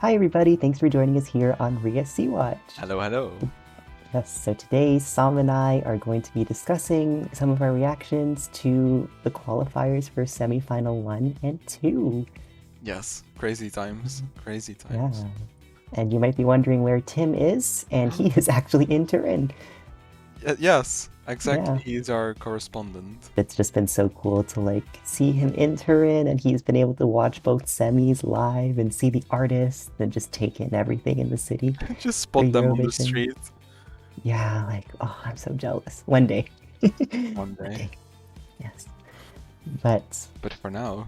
Hi everybody, thanks for joining us here on rESCwatch. Hello, hello. Yes, so today Sam and I are going to be discussing some of our reactions to the qualifiers for semi-final 1 and 2. Yes, crazy times, crazy Yeah, times. and you might be wondering where Tim is, and he is actually in Turin. Yes, exactly. Yeah. He's our correspondent. It's just been so cool to see him in Turin, and he's been able to watch both semis live and see the artists and just take in everything in the city. Just spot them on the Eurovision. street. Yeah, oh, I'm so jealous. One day. One day. Yes. But for now.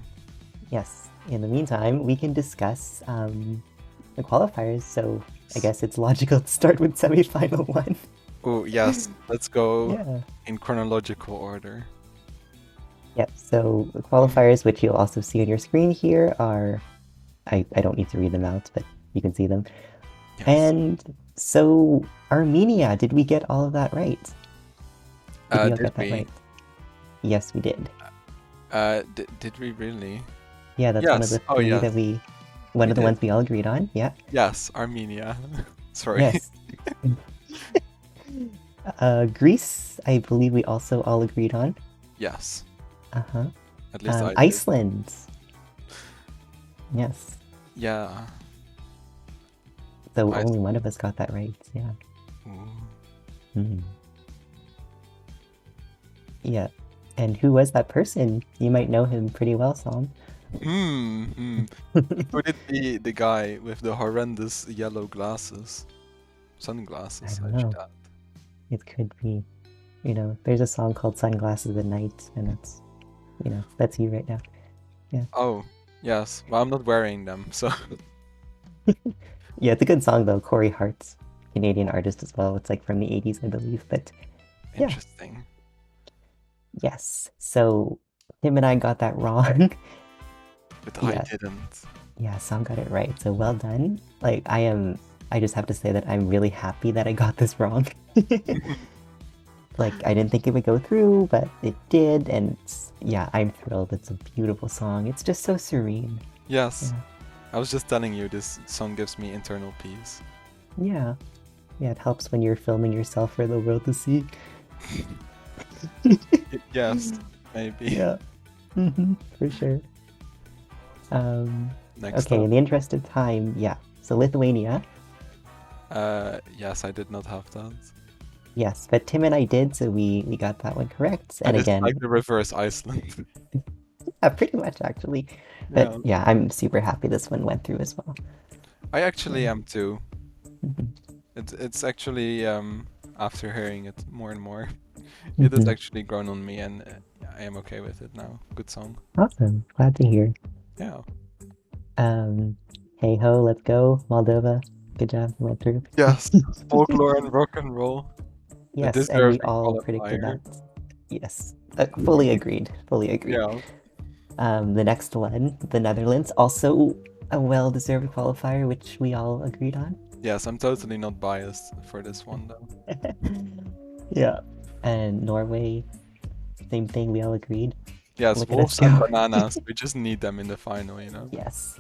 yes, in the meantime, we can discuss the qualifiers, so I guess it's logical to start with semi-final 1. Oh, yes, let's go Yeah. in chronological order. Yep, so the qualifiers, which you'll also see on your screen here, are... I don't need to read them out, but you can see them. Yes. And so, Armenia, did we get all of that right? Did we all get that right? Yes, we did. Did we really? Yeah, that's one of the three that we... One of the ones we all agreed on, yeah. Yes, Armenia. Sorry. Yes. Greece, I believe we also all agreed on. Yes. Uh-huh. At least I did. Iceland. Yes. Yeah. So only one of us got that right, yeah. Ooh. Yeah. And who was that person? You might know him pretty well, Sam. Could it be the guy with the horrendous yellow glasses? Sunglasses, I don't know. It could be. You know, there's a song called Sunglasses at Night, and that's, you know, that's you right now. Yeah. Oh, yes. Well, I'm not wearing them, so... Yeah, it's a good song, though. Corey Hart's Canadian artist as well. It's like from the 80s, I believe, but... Yeah. Interesting. Yes. So, Tim and I got that wrong. But I didn't. Yeah, Sam got it right, so well done. I just have to say that I'm really happy that I got this wrong. I didn't think it would go through, but it did, and yeah, I'm thrilled. It's a beautiful song. It's just so serene. Yes. Yeah. I was just telling you, this song gives me internal peace. Yeah. Yeah, it helps when you're filming yourself for the world to see. Yes, maybe. Yeah. For sure. Next okay, up. in the interest of time, yeah. So Lithuania. Yes, I did not have that. Yes, but Tim and I did, so we got that one correct. And again, like the reverse Iceland. Yeah, pretty much actually. But yeah, I'm super happy this one went through as well. I actually am too. It's actually after hearing it more and more, it has actually grown on me, and I am okay with it now. Good song. Awesome, glad to hear. Yeah. Hey ho, let's go, Moldova. Good job, you went through. Yes, folklore and rock and roll. Yes, and we all predicted that. Yes, fully agreed. Fully agreed. Yeah. The next one, the Netherlands, also a well-deserved qualifier, which we all agreed on. Yes, I'm totally not biased for this one though. Yeah. And Norway, same thing, we all agreed. Yes, wolves and bananas, we just need them in the final, you know? Yes.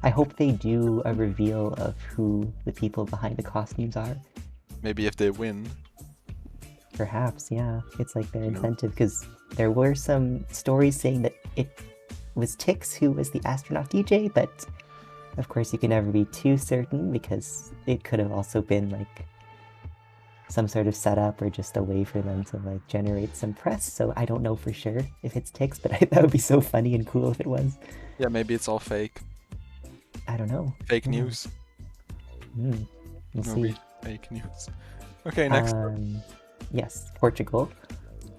I hope they do a reveal of who the people behind the costumes are. Maybe if they win. Perhaps, yeah. It's like their incentive, because there were some stories saying that it was Tix who was the astronaut DJ, but of course you can never be too certain, because it could have also been some sort of setup or just a way for them to generate some press, so I don't know for sure if it's Tix, but that would be so funny and cool if it was. Yeah, maybe it's all fake. I don't know. Fake news. We'll see. Fake news. Okay, next up. Yes, Portugal.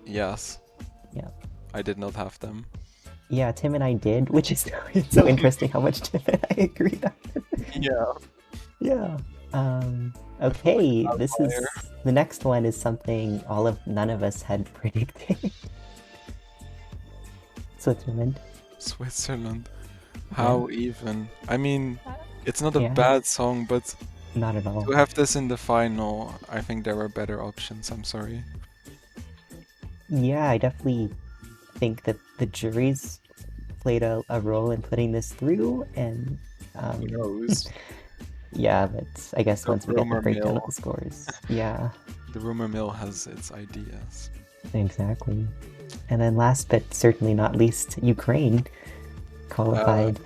Yes. Yeah. I did not have them. Yeah, Tim and I did, which is it's so interesting how much Tim and I agreed on. Yeah. Yeah. Okay, this is the next one is something none of us had predicted. Switzerland. Switzerland. How even? I mean, it's not a bad song, but not at all. To have this in the final, I think there were better options. I'm sorry. Yeah, I definitely think that the juries played a role in putting this through, and Who knows? yeah, but I guess The once we get the rumor breakdown mill. of the scores, yeah, The rumor mill has its ideas. exactly. And then last but certainly not least, Ukraine qualified.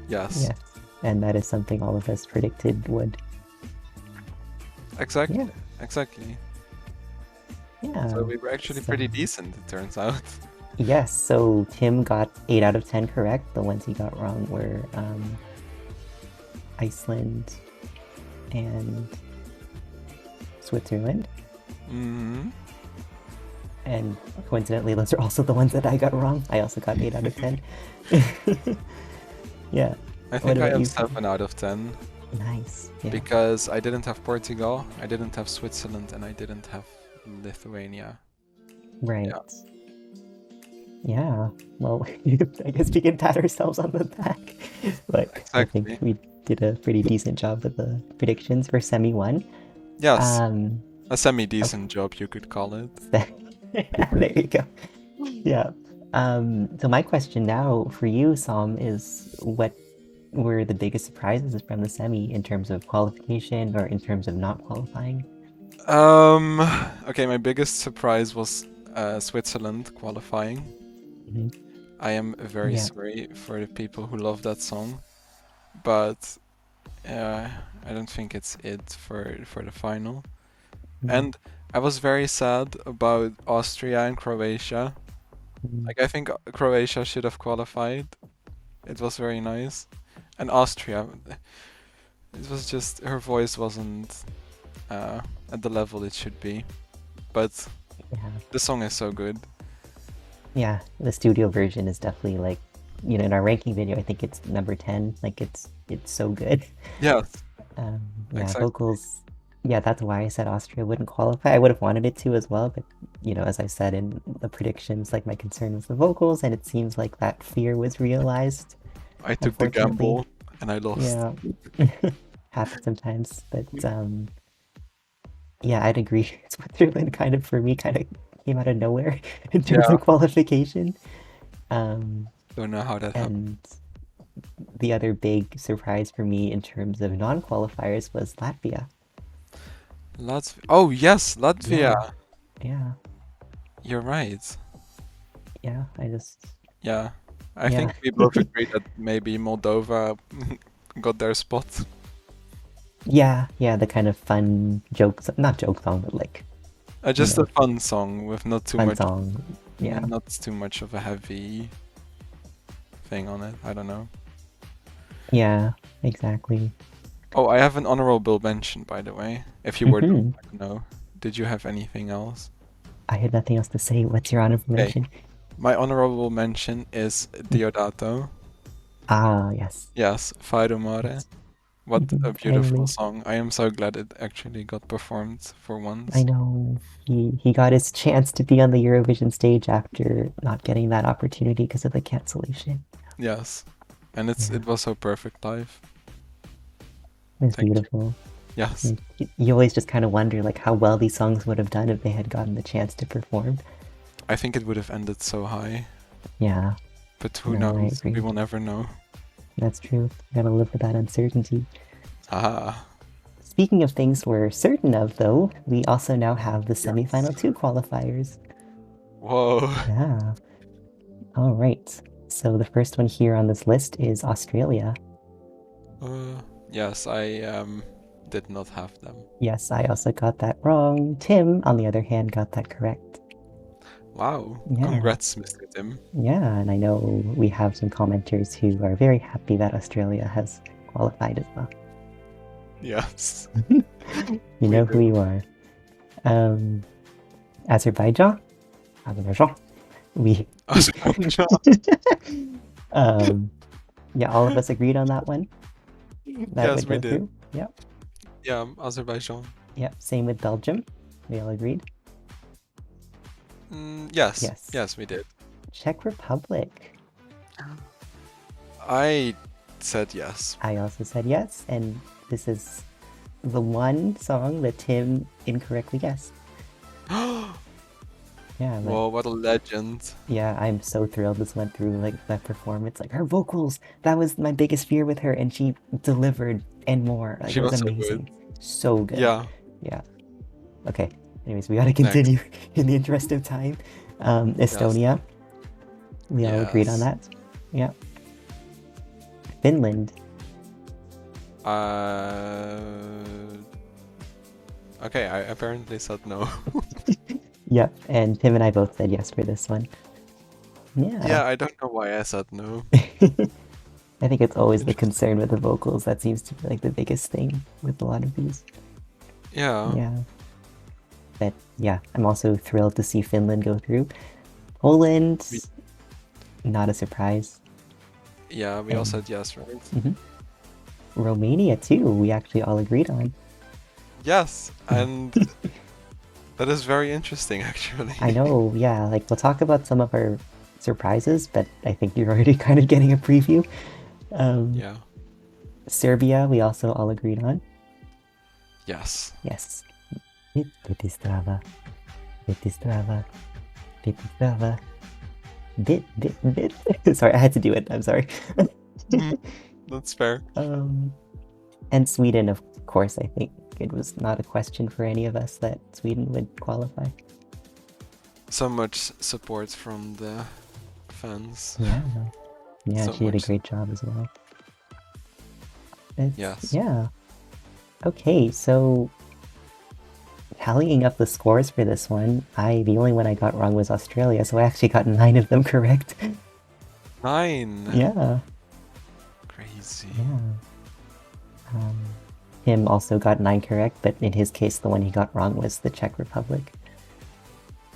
Yes. Yes, and that is something all of us predicted would. Exactly. Yeah. Exactly. Yeah. So we were actually pretty decent, it turns out. Yes, so Tim got 8 out of 10 correct. The ones he got wrong were Iceland and Switzerland. Mm-hmm. And coincidentally, those are also the ones that I got wrong. I also got 8 out of 10. Yeah. I think I have 7 out of 10. Nice. Yeah. Because I didn't have Portugal, I didn't have Switzerland, and I didn't have Lithuania. Right. Yeah. Well, I guess we can pat ourselves on the back. But Exactly. I think we did a pretty decent job with the predictions for Semi 1. Yes. A semi-decent job, you could call it. There you go. Yeah. So my question now for you, Sam, is what were the biggest surprises from the semi in terms of qualification or in terms of not qualifying? Okay, my biggest surprise was Switzerland qualifying. Mhm. I am very sorry for the people who love that song, but I don't think it's it for the final. And I was very sad about Austria and Croatia. Like, I think Croatia should have qualified. It was very nice. And Austria, it was just, her voice wasn't at the level it should be. But the song is so good. Yeah, the studio version is definitely like, you know, in our ranking video, I think it's number 10. Like it's so good. Yes. Yeah, Exactly. vocals. Yeah, that's why I said Austria wouldn't qualify. I would have wanted it to as well, but you know, as I said in the predictions, like my concern was the vocals, and it seems like that fear was realized. I took the gamble and I lost. Yeah, happens sometimes, but yeah, I'd agree. Switzerland kind of for me kind of came out of nowhere in terms of qualification. Don't know how that happened. And the other big surprise for me in terms of non-qualifiers was Latvia. Oh yes, Latvia. Yeah. You're right. Yeah, I think we both agree that maybe Moldova got their spot. Yeah, the kind of fun not joke song, but like just a fun song with not too much song. Yeah. Not too much of a heavy thing on it. I don't know. Yeah, exactly. Oh, I have an honorable mention, by the way. If you were to know, did you have anything else? I had nothing else to say. What's your honorable mention? My honorable mention is Diodato. Ah, yes. Yes, Fado Mare. What a beautiful song. I am so glad it actually got performed for once. I know. He got his chance to be on the Eurovision stage after not getting that opportunity because of the cancellation. Yes. And it was so perfect live. It's beautiful. Yes. You always just kind of wonder like how well these songs would have done if they had gotten the chance to perform. I think it would have ended so high. Yeah. But who knows? We will never know. That's true. You gotta live with that uncertainty. Ah. Speaking of things we're certain of, though, we also now have the semifinal 2 qualifiers. Whoa. Yeah. All right. So the first one here on this list is Australia. Yes, I did not have them. Yes, I also got that wrong. Tim, on the other hand, got that correct. Wow. Yeah. Congrats, Mr. Tim. Yeah, and I know we have some commenters who are very happy that Australia has qualified as well. Yes. You know who you are. Azerbaijan? Yeah, all of us agreed on that one. Yes, we did. Through. Yep. Yeah, Azerbaijan. Yep, same with Belgium. We all agreed. Yes, we did. Czech Republic. I said yes. I also said yes, and this is the one song that Tim incorrectly guessed. Yeah, but Whoa, what a legend. yeah, I'm so thrilled this went through like that performance. Like her vocals, that was my biggest fear with her, and she delivered and more. Like She it was was so good. amazing. So good. Yeah, Yeah. Okay. Anyways, we gotta next. continue in the interest of time. Estonia. We all agreed on Yes. that. Yeah. Finland. Okay, I apparently said no. Yep. And Tim and I both said yes for this one. Yeah, Yeah. I don't know why I said no. I think it's always the Interesting. concern with the vocals. That seems to be like the biggest thing with a lot of these. Yeah. Yeah. But yeah, I'm also thrilled to see Finland go through. Poland, We, not a surprise. yeah, we all And said yes, right? mhm. Romania too, we actually all agreed on. Yes, and that is very interesting, actually. I know, yeah, like we'll talk about some of our surprises, but I think you're already kind of getting a preview. Yeah. Serbia, we also all agreed on. Yes. Yes. Bitistrava, Bitistrava, Bitistrava, bit. Sorry, I had to do it. I'm sorry. That's fair. And Sweden, of course, I think it was not a question for any of us that Sweden would qualify. So much support from the fans. Yeah. Yeah, So she did a much. great job as well. Yes. Yeah. Okay, so tallying up the scores for this one, the only one I got wrong was Australia, so I actually got 9 of them correct. 9. Yeah. Crazy. Yeah. Him also got 9 correct, but in his case, the one he got wrong was the Czech Republic.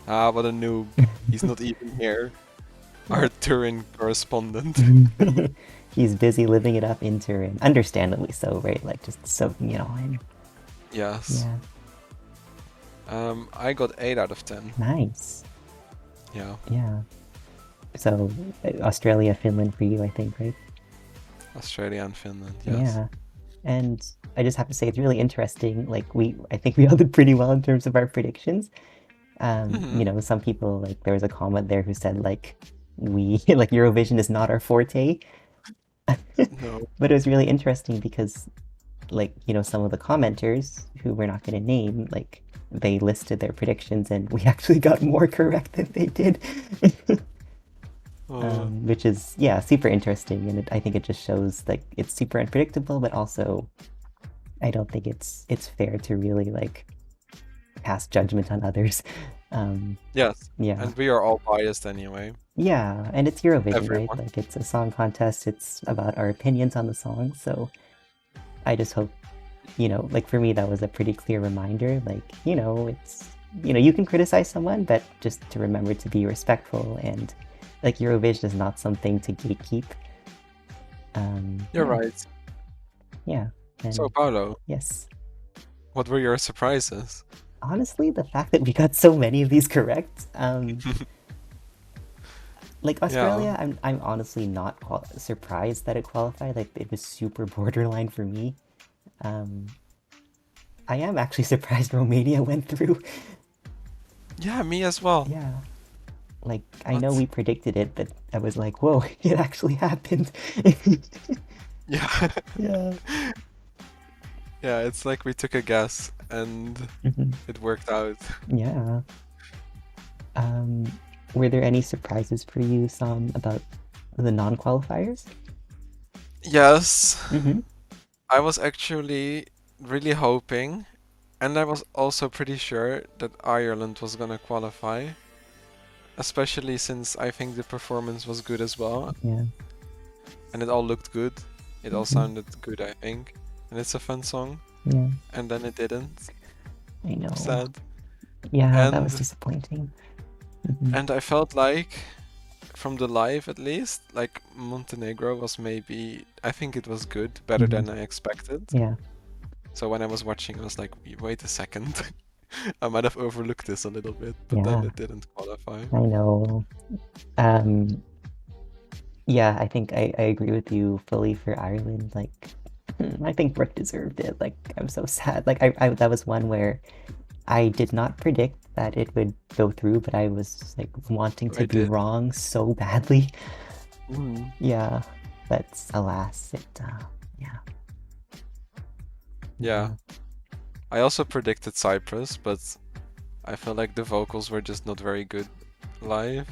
Ah, what a noob. He's not even here. Our Turin correspondent. He's busy living it up in Turin. Understandably so, right? Like, just soaking it all in. Yes. Yeah. I got 8 out of 10. Nice. Yeah. Yeah. So, Australia, Finland for you, I think, right? Australia and Finland, yes. Yeah. And I just have to say, it's really interesting. Like, I think we all did pretty well in terms of our predictions. You know, some people, like, there was a comment there who said, like, like, Eurovision is not our forte. No. But it was really interesting because, like, you know, some of the commenters who we're not going to name, like, they listed their predictions and we actually got more correct than they did. Which is, yeah, super interesting. And I think it just shows, like, it's super unpredictable, but also I don't think it's fair to really, like, pass judgment on others. Yes. Yeah. And we are all biased anyway. Yeah, and it's Eurovision, Everyone. right? Like, it's a song contest. It's about our opinions on the song. So I just hope, you know, like, for me, that was a pretty clear reminder. Like, you know, it's, you know, you can criticize someone, but just to remember to be respectful. And, like, Eurovision is not something to gatekeep. You're right. Yeah. And So, Paolo, yes. what were your surprises? Honestly, the fact that we got so many of these correct, like Australia, I'm honestly not surprised that it qualified. Like, it was super borderline for me. I am actually surprised Romania went through. Yeah, me as well. Yeah. Like, I know we predicted it, but I was like, whoa, it actually happened. Yeah. Yeah. Yeah, it's like we took a guess and it worked out. Yeah. Were there any surprises for you, Sam, about the non-qualifiers? Yes. I was actually really hoping, and I was also pretty sure that Ireland was gonna qualify, especially since I think the performance was good as well. Yeah. And it all looked good. It all sounded good, I think. And it's a fun song. Yeah. And then it didn't. I know. Sad. Yeah, that was And disappointing. and I felt like, from the live at least, like Montenegro was maybe, I think it was good, better than I expected. Yeah. So when I was watching, I was like, wait a second. I might have overlooked this a little bit, but then it didn't qualify. I know. Yeah, I think I agree with you fully for Ireland. Like, I think Brooke deserved it. Like, I'm so sad. Like, I that was one where I did not predict that it would go through, but I was like wanting to I be did. wrong so badly. Mm. Yeah, but alas, yeah. Yeah. I also predicted Cyprus, but I feel like the vocals were just not very good live.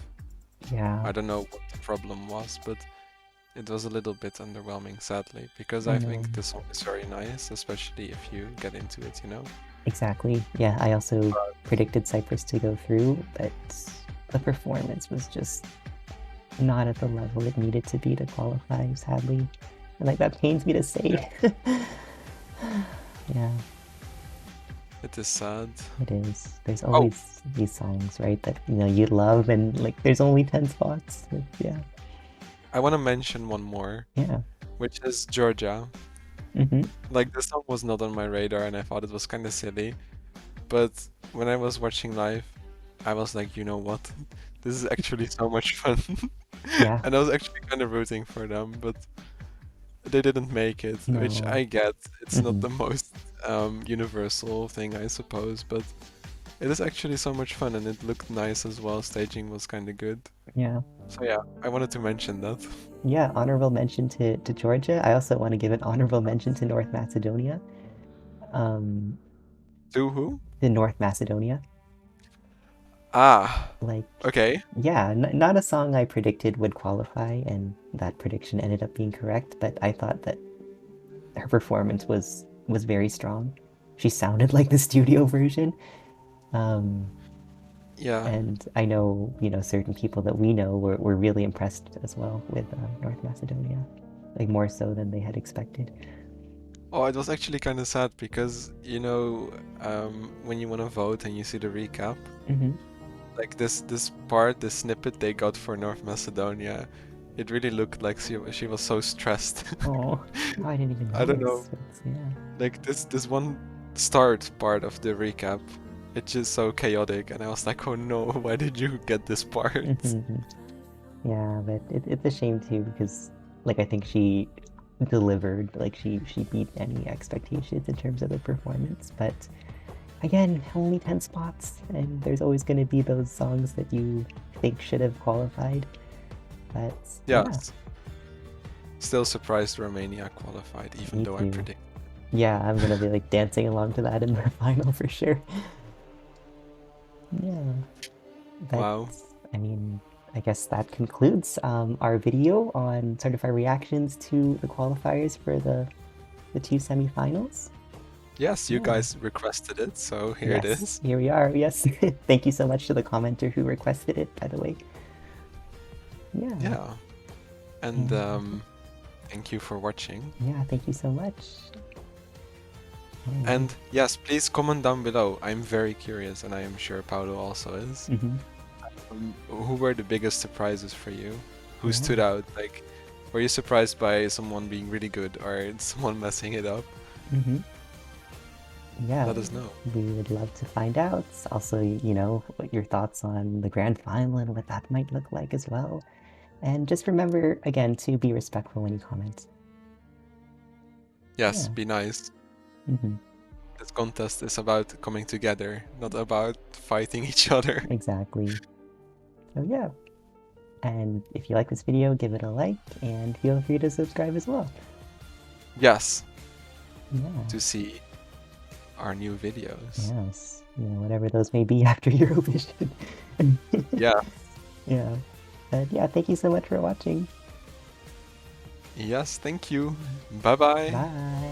Yeah. I don't know what the problem was, but it was a little bit underwhelming, sadly, because I I know. think the song is very nice, especially if you get into it, you know? Exactly. Yeah, I also predicted Cyprus to go through, but the performance was just not at the level it needed to be to qualify, sadly. And like that pains me to say. Yeah. It is sad. It is. There's always these songs, right, that you love, and like there's only 10 spots. But, yeah. I want to mention one more. Yeah. Which is Georgia. Mm-hmm. Like, the song was not on my radar, and I thought it was kind of silly. But when I was watching live, I was like, you know what? This is actually so much fun. Yeah. And I was actually kind of rooting for them, but they didn't make it, which I get. It's not the most universal thing, I suppose, but it is actually so much fun, and it looked nice as well. Staging was kind of good. Yeah. So yeah, I wanted to mention that. Yeah, honorable mention to Georgia. I also want to give an honorable mention to North Macedonia. To who? The North Macedonia. Ah. Like. Okay. Yeah, not a song I predicted would qualify, and that prediction ended up being correct, but I thought that her performance was very strong. She sounded like the studio version. Yeah. And I know, certain people that we know were really impressed as well with North Macedonia, like more so than they had expected. Oh, it was actually kind of sad because, when you want to vote and you see the recap, like this part, this snippet they got for North Macedonia, it really looked like she was so stressed. Oh, I didn't even know. I don't know. Yeah. Like this one start part of the recap, it's just so chaotic, and I was like, oh no, why did you get this part? Yeah, but it's a shame too, because like I think she delivered, like she beat any expectations in terms of the performance, but again, only 10 spots, and there's always going to be those songs that you think should have qualified. But yes. Still surprised Romania qualified, even though I predicted. Yeah, I'm going to be like dancing along to that in the final for sure. Yeah. But, wow. I mean, I guess that concludes our video on sort of our reactions to the qualifiers for the two semifinals. Yes, you guys requested it, so here it is. Here we are, yes. Thank you so much to the commenter who requested it, by the way. Yeah. And thank you for watching. Yeah, thank you so much. And yes, please comment down below. I'm very curious, and I am sure Paolo also is. Who were the biggest surprises for you? Who stood out? Like, were you surprised by someone being really good or someone messing it up? Yeah, let us know. We would love to find out. Also, what your thoughts on the grand final and what that might look like as well. And just remember, again, to be respectful when you comment. Yes, be nice. This contest is about coming together, not about fighting each other. Exactly. So yeah. And if you like this video, give it a like, and feel free to subscribe as well. Yes. Yeah. To see our new videos. Yes. Whatever those may be after Eurovision. Yeah. Yeah. But yeah, thank you so much for watching. Yes, thank you. Bye-bye. Bye.